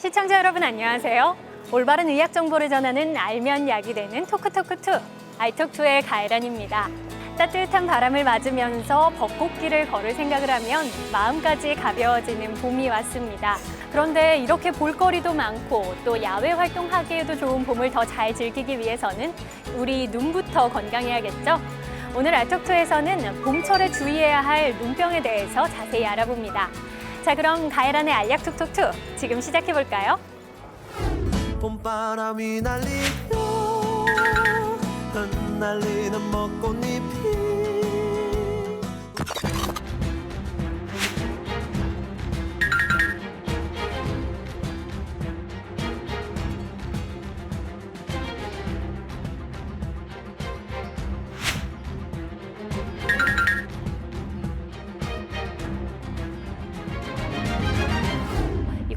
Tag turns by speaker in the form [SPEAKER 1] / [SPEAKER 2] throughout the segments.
[SPEAKER 1] 시청자 여러분 안녕하세요. 올바른 의학 정보를 전하는 알면 약이 되는 토크토크2 아이톡2의 가혜란입니다. 따뜻한 바람을 맞으면서 벚꽃길을 걸을 생각을 하면 마음까지 가벼워지는 봄이 왔습니다. 그런데 이렇게 볼거리도 많고 또 야외 활동하기에도 좋은 봄을 더 잘 즐기기 위해서는 우리 눈부터 건강해야겠죠? 오늘 아이톡2에서는 봄철에 주의해야 할 눈병에 대해서 자세히 알아봅니다. 자, 그럼 가혜란의 알약 톡톡2 지금 시작해볼까요?
[SPEAKER 2] 봄바람이 날리며 흩날리는 벚꽃잎이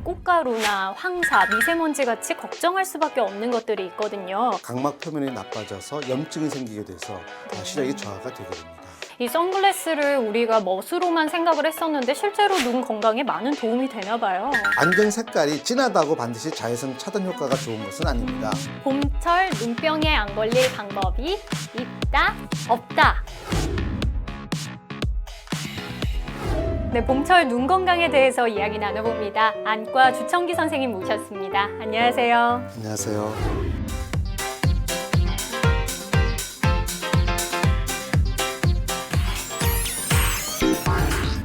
[SPEAKER 1] 꽃가루나 황사, 미세먼지 같이 걱정할 수밖에 없는 것들이 있거든요.
[SPEAKER 3] 각막 표면이 나빠져서 염증이 생기게 돼서 시력이 저하가 되게 됩니다.
[SPEAKER 1] 이 선글라스를 우리가 멋으로만 생각을 했었는데 실제로 눈 건강에 많은 도움이 되나 봐요.
[SPEAKER 3] 안경 색깔이 진하다고 반드시 자외선 차단 효과가 좋은 것은 아닙니다.
[SPEAKER 1] 봄철 눈병에 안 걸릴 방법이 있다, 없다. 네, 봄철 눈 건강에 대해서 이야기 나눠봅니다. 안과 주청기 선생님 모셨습니다. 안녕하세요.
[SPEAKER 3] 안녕하세요.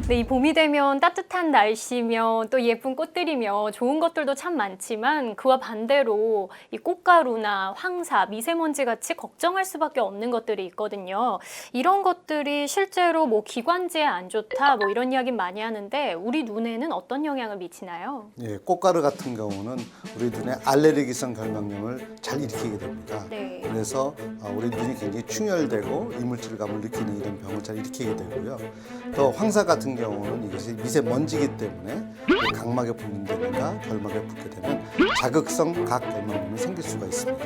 [SPEAKER 1] 네, 이 봄이 되면 따뜻한 날씨며 또 예쁜 꽃들이며 좋은 것들도 참 많지만 그와 반대로 이 꽃가루나 황사, 미세먼지 같이 걱정할 수밖에 없는 것들이 있거든요. 이런 것들이 실제로 뭐 기관지에 안 좋다 뭐 이런 이야기 많이 하는데 우리 눈에는 어떤 영향을 미치나요?
[SPEAKER 3] 예, 꽃가루 같은 경우는 우리 눈에 알레르기성 결막염을 잘 일으키게 됩니다.
[SPEAKER 1] 네.
[SPEAKER 3] 그래서 우리 눈이 굉장히 충혈되고 이물질감을 느끼는 이런 병을 잘 일으키게 되고요. 또 황사 같은 경우는 이것이 미세먼지이기 때문에 각막에 붙는다든가 결막에 붙게 되면 자극성 각결막염이 생길 수가 있습니다.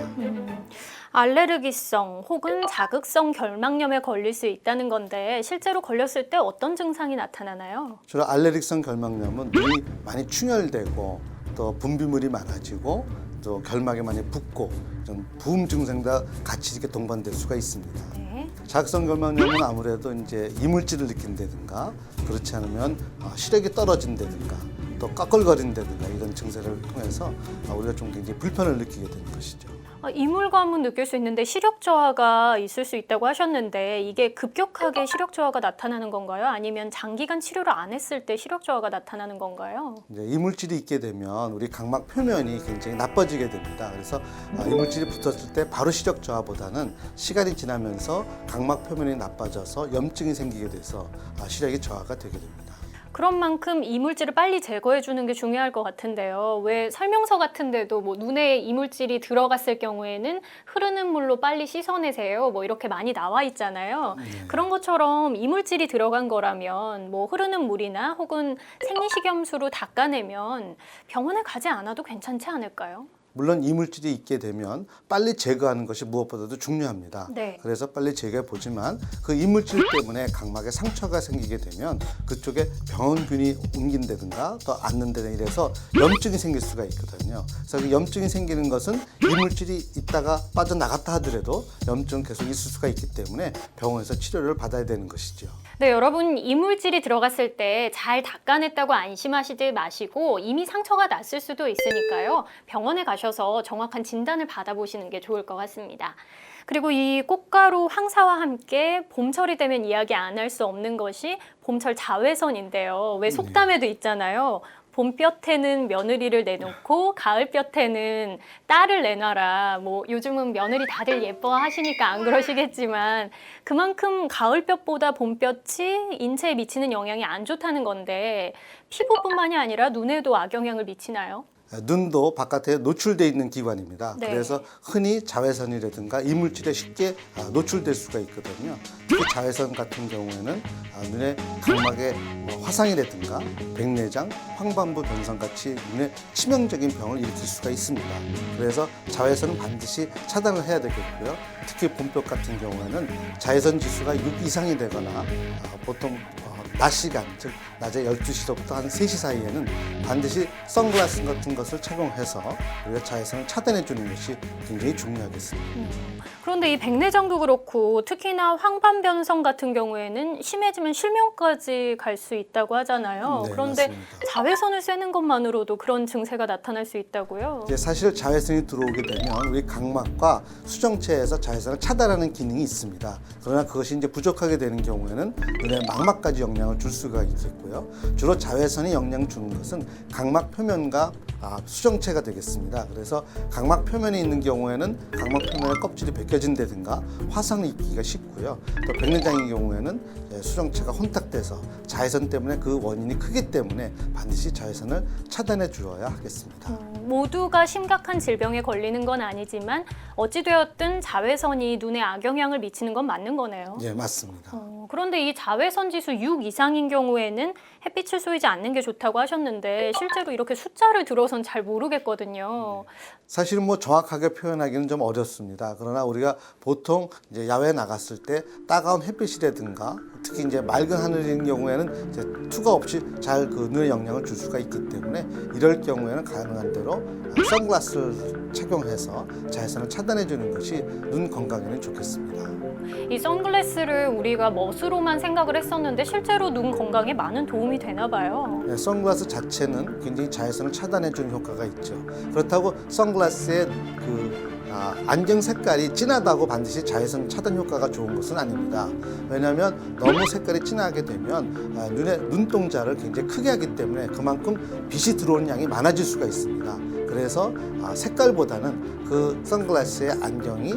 [SPEAKER 1] 알레르기성 혹은 자극성 결막염에 걸릴 수 있다는 건데 실제로 걸렸을 때 어떤 증상이 나타나나요?
[SPEAKER 3] 주로 알레르기성 결막염은 눈이 많이 충혈되고 또 분비물이 많아지고 또 결막에 많이 붓고 좀 부음 증상과 같이 이렇게 동반될 수가 있습니다.
[SPEAKER 1] 네.
[SPEAKER 3] 자극성 결막염은 아무래도 이제 이물질을 느낀다든가 그렇지 않으면 시력이 떨어진다든가 또 까끌거린다든가 이런 증세를 통해서 우리가 좀 굉장히 불편을 느끼게 되는 것이죠.
[SPEAKER 1] 이물감은 느낄 수 있는데 시력 저하가 있을 수 있다고 하셨는데 이게 급격하게 시력 저하가 나타나는 건가요? 아니면 장기간 치료를 안 했을 때 시력 저하가 나타나는 건가요?
[SPEAKER 3] 이제 이물질이 있게 되면 우리 각막 표면이 굉장히 나빠지게 됩니다. 그래서 이물질이 붙었을 때 바로 시력 저하보다는 시간이 지나면서 각막 표면이 나빠져서 염증이 생기게 돼서 시력이 저하가 되게 됩니다.
[SPEAKER 1] 그런 만큼 이물질을 빨리 제거해 주는 게 중요할 것 같은데요. 왜 설명서 같은 데도 뭐 눈에 이물질이 들어갔을 경우에는 흐르는 물로 빨리 씻어내세요. 뭐 이렇게 많이 나와 있잖아요. 그런 것처럼 이물질이 들어간 거라면 뭐 흐르는 물이나 혹은 생리식염수로 닦아내면 병원에 가지 않아도 괜찮지 않을까요?
[SPEAKER 3] 물론 이물질이 있게 되면 빨리 제거하는 것이 무엇보다도 중요합니다.
[SPEAKER 1] 네.
[SPEAKER 3] 그래서 빨리 제거해 보지만 그 이물질 때문에 각막에 상처가 생기게 되면 그쪽에 병원균이 옮긴다든가 또 앓는다든가 이래서 염증이 생길 수가 있거든요. 그래서 그 염증이 생기는 것은 이물질이 있다가 빠져나갔다 하더라도 염증은 계속 있을 수가 있기 때문에 병원에서 치료를 받아야 되는 것이죠.
[SPEAKER 1] 네, 여러분 이물질이 들어갔을 때 잘 닦아냈다고 안심하시지 마시고 이미 상처가 났을 수도 있으니까요. 병원에 가셔서 정확한 진단을 받아보시는 게 좋을 것 같습니다. 그리고 이 꽃가루 황사와 함께 봄철이 되면 이야기 안 할 수 없는 것이 봄철 자외선인데요. 왜 속담에도 있잖아요. 봄볕에는 며느리를 내놓고 가을볕에는 딸을 내놔라. 뭐 요즘은 며느리 다들 예뻐하시니까 안 그러시겠지만 그만큼 가을볕보다 봄볕이 인체에 미치는 영향이 안 좋다는 건데 피부뿐만이 아니라 눈에도 악영향을 미치나요?
[SPEAKER 3] 눈도 바깥에 노출되어 있는 기관입니다.
[SPEAKER 1] 네.
[SPEAKER 3] 그래서 흔히 자외선이라든가 이물질에 쉽게 노출될 수가 있거든요. 특히 자외선 같은 경우에는 눈의 각막에 화상이라든가 백내장, 황반부 변성 같이 눈에 치명적인 병을 일으킬 수가 있습니다. 그래서 자외선은 반드시 차단을 해야 되겠고요. 특히 봄볕 같은 경우에는 자외선 지수가 6 이상이 되거나 보통 낮 시간, 즉 낮에 12시부터 한 3시 사이에는 반드시 선글라스 같은 것을 착용해서 우리가 자외선을 차단해 주는 것이 굉장히 중요하겠습니다.
[SPEAKER 1] 그런데 이 백내장도 그렇고 특히나 황반변성 같은 경우에는 심해지면 실명까지 갈 수 있다고 하잖아요.
[SPEAKER 3] 네,
[SPEAKER 1] 그런데
[SPEAKER 3] 맞습니다.
[SPEAKER 1] 자외선을 쐬는 것만으로도 그런 증세가 나타날 수 있다고요?
[SPEAKER 3] 이제 사실 자외선이 들어오게 되면 우리 각막과 수정체에서 자외선을 차단하는 기능이 있습니다. 그러나 그것이 이제 부족하게 되는 경우에는 눈의 망막까지 영향을 줄 수가 있겠고요. 주로 자외선이 영향 주는 것은 각막 표면과 수정체가 되겠습니다. 그래서 각막 표면에 있는 경우에는 각막 표면의 껍질이 벗겨진다든가 화상을 입기가 쉽고요. 또 백내장의 경우에는 수정체가 혼탁돼서 자외선 때문에 그 원인이 크기 때문에 반드시 자외선을 차단해 주어야 하겠습니다.
[SPEAKER 1] 모두가 심각한 질병에 걸리는 건 아니지만 어찌되었든 자외선이 눈에 악영향을 미치는 건 맞는 거네요.
[SPEAKER 3] 예, 맞습니다.
[SPEAKER 1] 그런데 이 자외선 지수 6 이상인 경우에는 햇빛을 쏘이지 않는 게 좋다고 하셨는데 실제로 이렇게 숫자를 들어선 잘 모르겠거든요.
[SPEAKER 3] 사실은 뭐 정확하게 표현하기는 좀 어렵습니다. 그러나 우리가 보통 이제 야외에 나갔을 때 따가운 햇빛이라든가 특히 이제 맑은 하늘인 경우에는 이제 투가 없이 잘 그 눈에 영향을 줄 수가 있기 때문에 이럴 경우에는 가능한 대로 선글라스를 착용해서 자외선을 차단해 주는 것이 눈 건강에는 좋겠습니다.
[SPEAKER 1] 이 선글라스를 우리가 멋으로만 생각을 했었는데 실제로 눈 건강에 많은 도움이 되나 봐요.
[SPEAKER 3] 네, 선글라스 자체는 굉장히 자외선을 차단해 주는 효과가 있죠. 그렇다고 선글라스의 안경 색깔이 진하다고 반드시 자외선 차단 효과가 좋은 것은 아닙니다. 왜냐하면 너무 색깔이 진하게 되면 눈의 눈동자를 굉장히 크게 하기 때문에 그만큼 빛이 들어오는 양이 많아질 수가 있습니다. 그래서 색깔보다는 그 선글라스의 안경이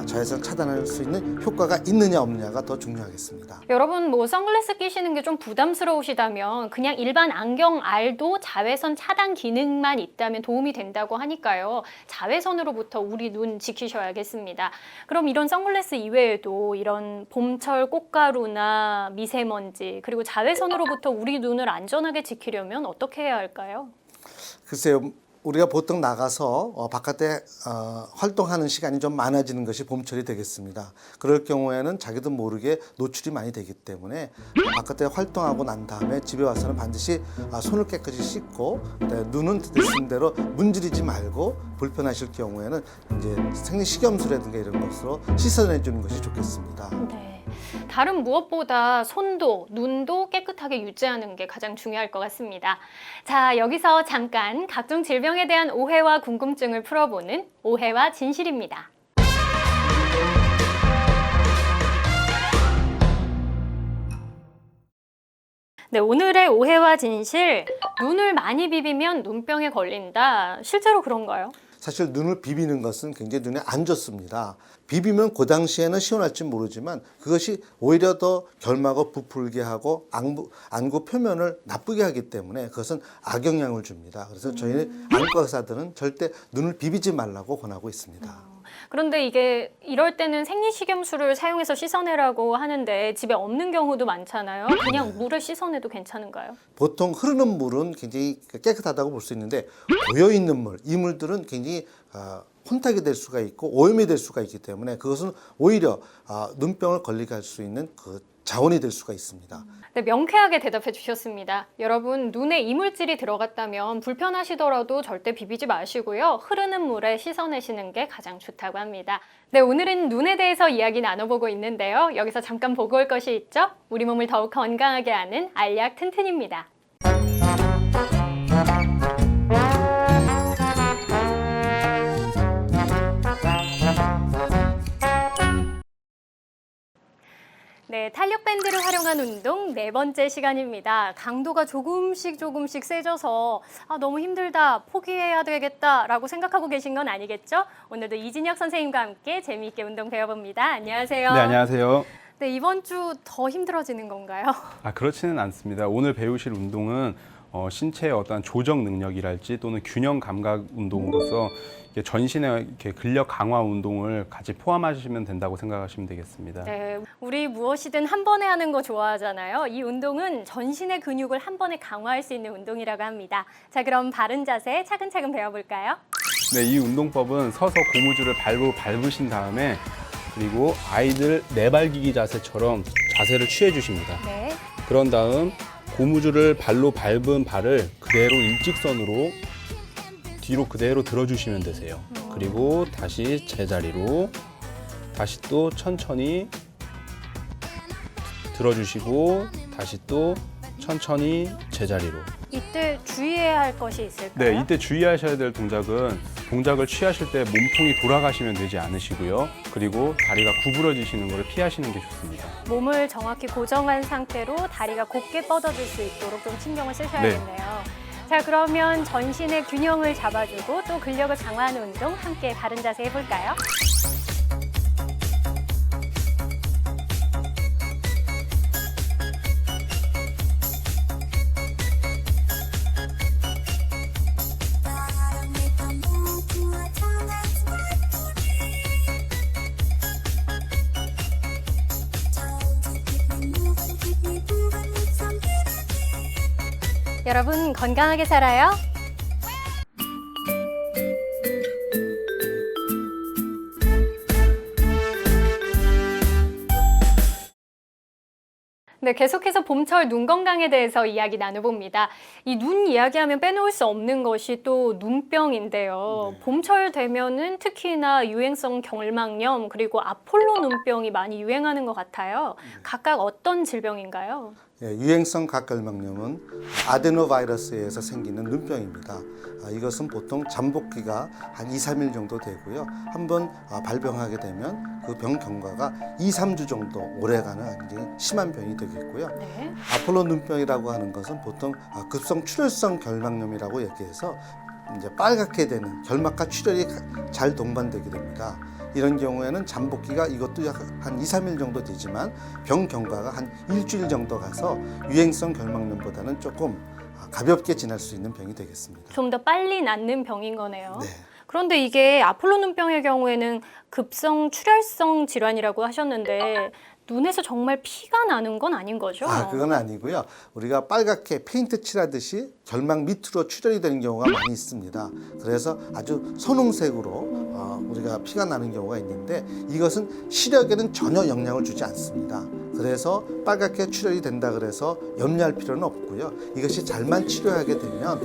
[SPEAKER 3] 자외선 차단할 수 있는 효과가 있느냐 없느냐가 더 중요하겠습니다.
[SPEAKER 1] 여러분 뭐 선글라스 끼시는 게 좀 부담스러우시다면 그냥 일반 안경 알도 자외선 차단 기능만 있다면 도움이 된다고 하니까요. 자외선으로부터 우리 눈 지키셔야겠습니다. 그럼 이런 선글라스 이외에도 이런 봄철 꽃가루나 미세먼지 그리고 자외선으로부터 우리 눈을 안전하게 지키려면 어떻게 해야 할까요?
[SPEAKER 3] 글쎄요. 우리가 보통 나가서 바깥에 활동하는 시간이 좀 많아지는 것이 봄철이 되겠습니다. 그럴 경우에는 자기도 모르게 노출이 많이 되기 때문에 바깥에 활동하고 난 다음에 집에 와서는 반드시 손을 깨끗이 씻고 눈은 말씀대로 문지르지 말고 불편하실 경우에는 이제 생리식염수라든가 이런 것으로 씻어내 주는 것이 좋겠습니다.
[SPEAKER 1] 네. 다른 무엇보다 손도 눈도 깨끗하게 유지하는 게 가장 중요할 것 같습니다. 자, 여기서 잠깐 각종 질병에 대한 오해와 궁금증을 풀어보는 오해와 진실입니다. 네, 오늘의 오해와 진실, 눈을 많이 비비면 눈병에 걸린다. 실제로 그런가요?
[SPEAKER 3] 사실 눈을 비비는 것은 굉장히 눈에 안 좋습니다. 비비면 그 당시에는 시원할지 모르지만 그것이 오히려 더 결막을 부풀게 하고 안구 표면을 나쁘게 하기 때문에 그것은 악영향을 줍니다. 그래서 저희는 안과 의사들은 절대 눈을 비비지 말라고 권하고 있습니다.
[SPEAKER 1] 그런데 이게 이럴 때는 생리식염수를 사용해서 씻어내라고 하는데 집에 없는 경우도 많잖아요. 그냥 물을 씻어내도 괜찮은가요?
[SPEAKER 3] 보통 흐르는 물은 굉장히 깨끗하다고 볼 수 있는데 고여있는 물, 이 물들은 굉장히 혼탁이 될 수가 있고 오염이 될 수가 있기 때문에 그것은 오히려 눈병을 걸리게 할 수 있는 그 자원이 될 수가 있습니다.
[SPEAKER 1] 네, 명쾌하게 대답해 주셨습니다. 여러분, 눈에 이물질이 들어갔다면 불편하시더라도 절대 비비지 마시고요. 흐르는 물에 씻어내시는 게 가장 좋다고 합니다. 네, 오늘은 눈에 대해서 이야기 나눠보고 있는데요. 여기서 잠깐 보고 올 것이 있죠? 우리 몸을 더욱 건강하게 하는 알약 튼튼입니다. 네, 탄력 밴드를 활용한 운동 4번째 시간입니다. 강도가 조금씩 세져서 너무 힘들다, 포기해야 되겠다라고 생각하고 계신 건 아니겠죠? 오늘도 이진혁 선생님과 함께 재미있게 운동 배워봅니다. 안녕하세요.
[SPEAKER 4] 네, 안녕하세요.
[SPEAKER 1] 네, 이번 주 더 힘들어지는 건가요?
[SPEAKER 4] 그렇지는 않습니다. 오늘 배우실 운동은 신체의 어떤 조정 능력이랄지 또는 균형 감각 운동으로서 전신의 이렇게 근력 강화 운동을 같이 포함하시면 된다고 생각하시면 되겠습니다.
[SPEAKER 1] 네, 우리 무엇이든 한 번에 하는 거 좋아하잖아요. 이 운동은 전신의 근육을 한 번에 강화할 수 있는 운동이라고 합니다. 자, 그럼 바른 자세 차근차근 배워볼까요?
[SPEAKER 4] 네, 이 운동법은 서서 고무줄을 밟으신 다음에 그리고 아이들 내발기기 자세처럼 자세를 취해 주십니다.
[SPEAKER 1] 네.
[SPEAKER 4] 그런 다음 고무줄을 발로 밟은 발을 그대로 일직선으로 뒤로 그대로 들어주시면 되세요. 그리고 다시 제자리로 다시 또 천천히 들어주시고 다시 또 천천히 제자리로.
[SPEAKER 1] 이때 주의해야 할 것이 있을까요?
[SPEAKER 4] 네, 이때 주의하셔야 될 동작은 동작을 취하실 때 몸통이 돌아가시면 되지 않으시고요. 그리고 다리가 구부러지시는 것을 피하시는 게 좋습니다.
[SPEAKER 1] 몸을 정확히 고정한 상태로 다리가 곧게 뻗어질 수 있도록 좀 신경을 쓰셔야겠네요. 자, 그러면 전신의 균형을 잡아주고 또 근력을 강화하는 운동 함께 바른 자세 해볼까요? 여러분 건강하게 살아요. 네, 계속해서 봄철 눈 건강에 대해서 이야기 나눠봅니다. 이 눈 이야기하면 빼놓을 수 없는 것이 또 눈병인데요. 봄철 되면은 특히나 유행성 결막염 그리고 아폴로 눈병이 많이 유행하는 것 같아요. 각각 어떤 질병인가요?
[SPEAKER 3] 예, 유행성 각결막염은 아데노바이러스에 의해서 생기는 눈병입니다. 이것은 보통 잠복기가 한 2, 3일 정도 되고요. 한번 발병하게 되면 그 병 경과가 2, 3주 정도 오래가는 굉장히 심한 병이 되겠고요.
[SPEAKER 1] 네.
[SPEAKER 3] 아폴로 눈병이라고 하는 것은 보통 급성 출혈성 결막염이라고 얘기해서 이제 빨갛게 되는 결막과 출혈이 잘 동반되게 됩니다. 이런 경우에는 잠복기가 이것도 약 한 2, 3일 정도 되지만 병 경과가 한 일주일 정도 가서 유행성 결막염보다는 조금 가볍게 지날 수 있는 병이 되겠습니다.
[SPEAKER 1] 좀 더 빨리 낫는 병인 거네요.
[SPEAKER 3] 네.
[SPEAKER 1] 그런데 이게 아폴로 눈병의 경우에는 급성 출혈성 질환이라고 하셨는데 눈에서 정말 피가 나는 건 아닌 거죠?
[SPEAKER 3] 그건 아니고요. 우리가 빨갛게 페인트 칠하듯이 결막 밑으로 출혈이 되는 경우가 많이 있습니다. 그래서 아주 선홍색으로 우리가 피가 나는 경우가 있는데 이것은 시력에는 전혀 영향을 주지 않습니다. 그래서 빨갛게 출혈이 된다 그래서 염려할 필요는 없고요. 이것이 잘만 치료하게 되면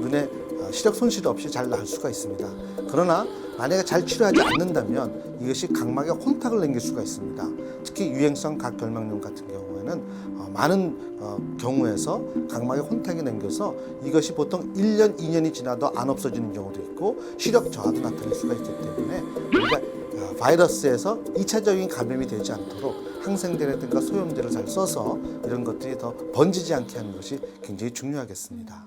[SPEAKER 3] 눈에 시력 손실 없이 잘 나을 수가 있습니다. 그러나 만약에 잘 치료하지 않는다면 이것이 각막에 혼탁을 남길 수가 있습니다. 특히 유행성 각결막염 같은 경우에는 많은 경우에서 각막에 혼탁이 남겨서 이것이 보통 1년, 2년이 지나도 안 없어지는 경우도 있고 시력 저하도 나타날 수가 있기 때문에 우리가 바이러스에서 2차적인 감염이 되지 않도록 항생제라든가 소염제를 잘 써서 이런 것들이 더 번지지 않게 하는 것이 굉장히 중요하겠습니다.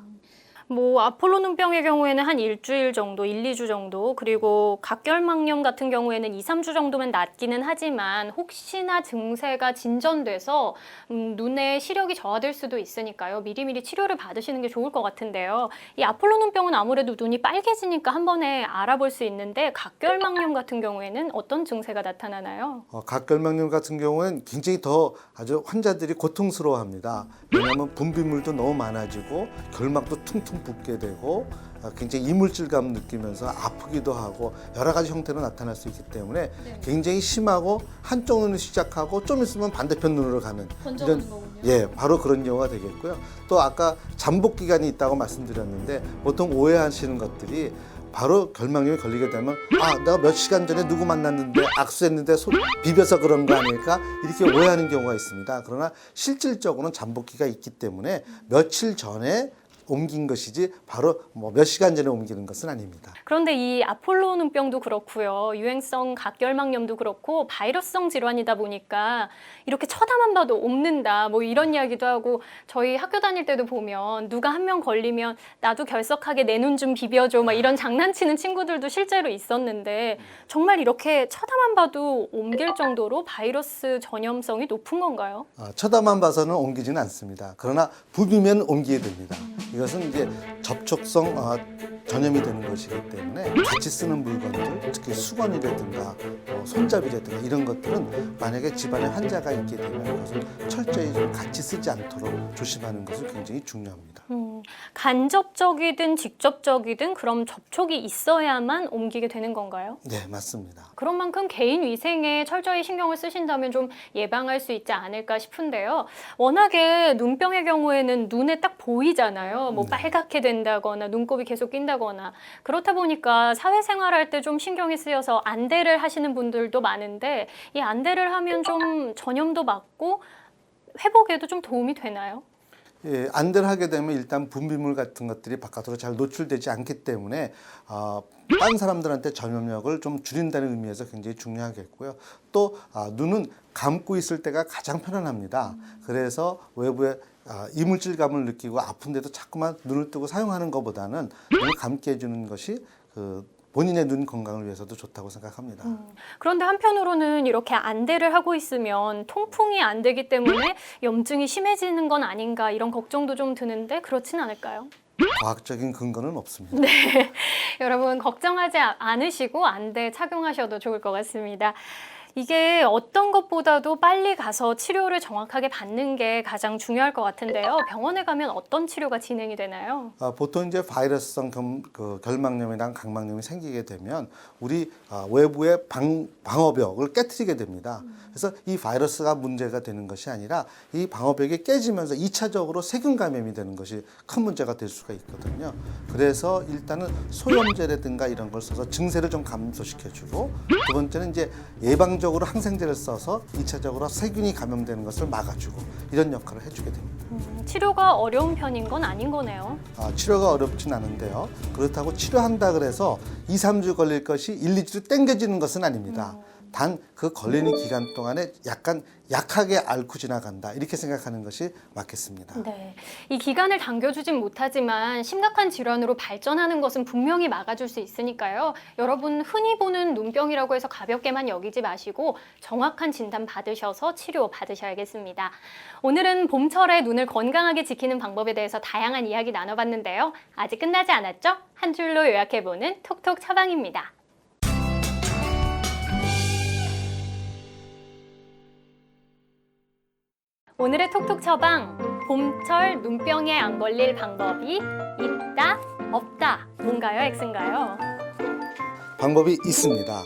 [SPEAKER 1] 뭐 아폴로 눈병의 경우에는 한 일주일 정도, 1, 2주 정도, 그리고 각결막염 같은 경우에는 2, 3주 정도면 낫기는 하지만 혹시나 증세가 진전돼서 눈의 시력이 저하될 수도 있으니까요. 미리미리 치료를 받으시는 게 좋을 것 같은데요. 이 아폴로 눈병은 아무래도 눈이 빨개지니까 한 번에 알아볼 수 있는데 각결막염 같은 경우에는 어떤 증세가 나타나나요?
[SPEAKER 3] 각결막염 같은 경우는 굉장히 더 아주 환자들이 고통스러워합니다. 왜냐하면 분비물도 너무 많아지고 결막도 퉁퉁 붓게 되고 굉장히 이물질감 느끼면서 아프기도 하고 여러 가지 형태로 나타날 수 있기 때문에 굉장히 심하고 한쪽 눈을 시작하고 좀 있으면 반대편 눈으로 가는 이런 바로 그런 경우가 되겠고요. 또 아까 잠복 기간이 있다고 말씀드렸는데 보통 오해하시는 것들이 바로 결막염이 걸리게 되면 내가 몇 시간 전에 누구 만났는데 악수했는데 손 비벼서 그런 거 아닐까 이렇게 오해하는 경우가 있습니다. 그러나 실질적으로는 잠복기가 있기 때문에 며칠 전에 옮긴 것이지 바로 몇 시간 전에 옮기는 것은 아닙니다.
[SPEAKER 1] 그런데 이 아폴로 눈병도 그렇고요. 유행성 각결막염도 그렇고 바이러스성 질환이다 보니까 이렇게 쳐다만 봐도 옮는다 뭐 이런 이야기도 하고 저희 학교 다닐 때도 보면 누가 한 명 걸리면 나도 결석하게 내 눈 좀 비벼줘 막 이런 장난치는 친구들도 실제로 있었는데 정말 이렇게 쳐다만 봐도 옮길 정도로 바이러스 전염성이 높은 건가요?
[SPEAKER 3] 쳐다만 봐서는 옮기지는 않습니다. 그러나 부비면 옮기게 됩니다. 이것은 이제 접촉성 전염이 되는 것이기 때문에 같이 쓰는 물건들, 특히 수건이라든가 손잡이라든가 이런 것들은 만약에 집안에 환자가 있게 되면 그것을 철저히 좀 같이 쓰지 않도록 조심하는 것은 굉장히 중요합니다.
[SPEAKER 1] 간접적이든 직접적이든 그럼 접촉이 있어야만 옮기게 되는 건가요?
[SPEAKER 3] 네, 맞습니다.
[SPEAKER 1] 그런 만큼 개인 위생에 철저히 신경을 쓰신다면 좀 예방할 수 있지 않을까 싶은데요. 워낙에 눈병의 경우에는 눈에 딱 보이잖아요. 뭐 빨갛게 된다거나 눈곱이 계속 낀다거나 그렇다 보니까 사회생활할 때 좀 신경이 쓰여서 안대를 하시는 분들도 많은데 이 안대를 하면 좀 전염도 막고 회복에도 좀 도움이 되나요?
[SPEAKER 3] 예, 안대를 하게 되면 일단 분비물 같은 것들이 바깥으로 잘 노출되지 않기 때문에 다른 사람들한테 전염력을 좀 줄인다는 의미에서 굉장히 중요하겠고요. 또 눈은 감고 있을 때가 가장 편안합니다. 그래서 외부에 이물질감을 느끼고 아픈데도 자꾸만 눈을 뜨고 사용하는 것보다는 눈을 감게 해주는 것이 본인의 눈 건강을 위해서도 좋다고 생각합니다.
[SPEAKER 1] 그런데 한편으로는 이렇게 안대를 하고 있으면 통풍이 안 되기 때문에 염증이 심해지는 건 아닌가 이런 걱정도 좀 드는데 그렇진 않을까요?
[SPEAKER 3] 과학적인 근거는 없습니다.
[SPEAKER 1] 네, 여러분 걱정하지 않으시고 안대 착용하셔도 좋을 것 같습니다. 이게 어떤 것보다도 빨리 가서 치료를 정확하게 받는 게 가장 중요할 것 같은데요. 병원에 가면 어떤 치료가 진행이 되나요?
[SPEAKER 3] 보통 이제 바이러스성 결막염이랑 각막염이 생기게 되면 우리 외부의 방어벽을 깨트리게 됩니다. 그래서 이 바이러스가 문제가 되는 것이 아니라 이 방어벽이 깨지면서 2차적으로 세균 감염이 되는 것이 큰 문제가 될 수가 있거든요. 그래서 일단은 소염제라든가 이런 걸 써서 증세를 좀 감소시켜주고 두 번째는 이제 예방적으로 항생제를 써서 2차적으로 세균이 감염되는 것을 막아주고 이런 역할을 해주게 됩니다.
[SPEAKER 1] 치료가 어려운 편인 건 아닌 거네요.
[SPEAKER 3] 치료가 어렵진 않은데요. 그렇다고 치료한다 그래서 2, 3주 걸릴 것이 1, 2주 땡겨지는 것은 아닙니다. 단 그 걸리는 기간 동안에 약간 약하게 앓고 지나간다 이렇게 생각하는 것이 맞겠습니다.
[SPEAKER 1] 네, 이 기간을 당겨주진 못하지만 심각한 질환으로 발전하는 것은 분명히 막아줄 수 있으니까요. 여러분 흔히 보는 눈병이라고 해서 가볍게만 여기지 마시고 정확한 진단 받으셔서 치료 받으셔야겠습니다. 오늘은 봄철에 눈을 건강하게 지키는 방법에 대해서 다양한 이야기 나눠봤는데요. 아직 끝나지 않았죠? 한 줄로 요약해보는 톡톡 처방입니다. 오늘의 톡톡 처방, 봄철 눈병에 안 걸릴 방법이 있다, 없다. 뭔가요, X인가요?
[SPEAKER 3] 방법이 있습니다.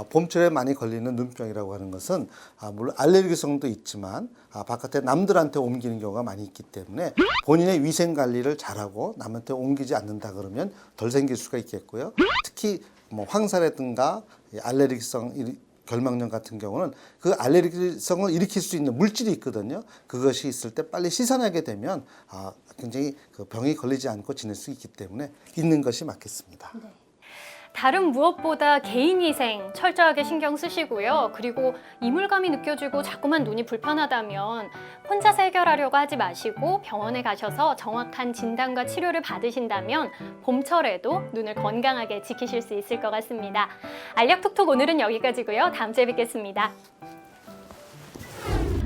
[SPEAKER 3] 봄철에 많이 걸리는 눈병이라고 하는 것은 물론 알레르기성도 있지만 바깥에 남들한테 옮기는 경우가 많이 있기 때문에 본인의 위생 관리를 잘하고 남한테 옮기지 않는다 그러면 덜 생길 수가 있겠고요. 특히 뭐 황사라든가 알레르기성 결막염 같은 경우는 그 알레르기성을 일으킬 수 있는 물질이 있거든요. 그것이 있을 때 빨리 씻어내게 되면 굉장히 그 병이 걸리지 않고 지낼 수 있기 때문에 있는 것이 맞겠습니다.
[SPEAKER 1] 네. 다른 무엇보다 개인 위생 철저하게 신경 쓰시고요. 그리고 이물감이 느껴지고 자꾸만 눈이 불편하다면 혼자서 해결하려고 하지 마시고 병원에 가셔서 정확한 진단과 치료를 받으신다면 봄철에도 눈을 건강하게 지키실 수 있을 것 같습니다. 알약톡톡 오늘은 여기까지고요. 다음 주에 뵙겠습니다.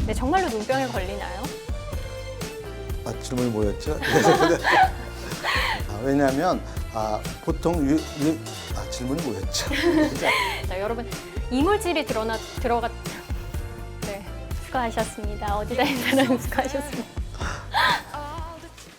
[SPEAKER 1] 네, 정말로 눈병에 걸리나요?
[SPEAKER 3] 질문이 뭐였죠? 왜냐하면 보통 질문이 뭐였죠?
[SPEAKER 1] 자, 여러분 이물질이 들어가 네, 수고하셨습니다. 어디다 있는 사람 수고하셨습니다.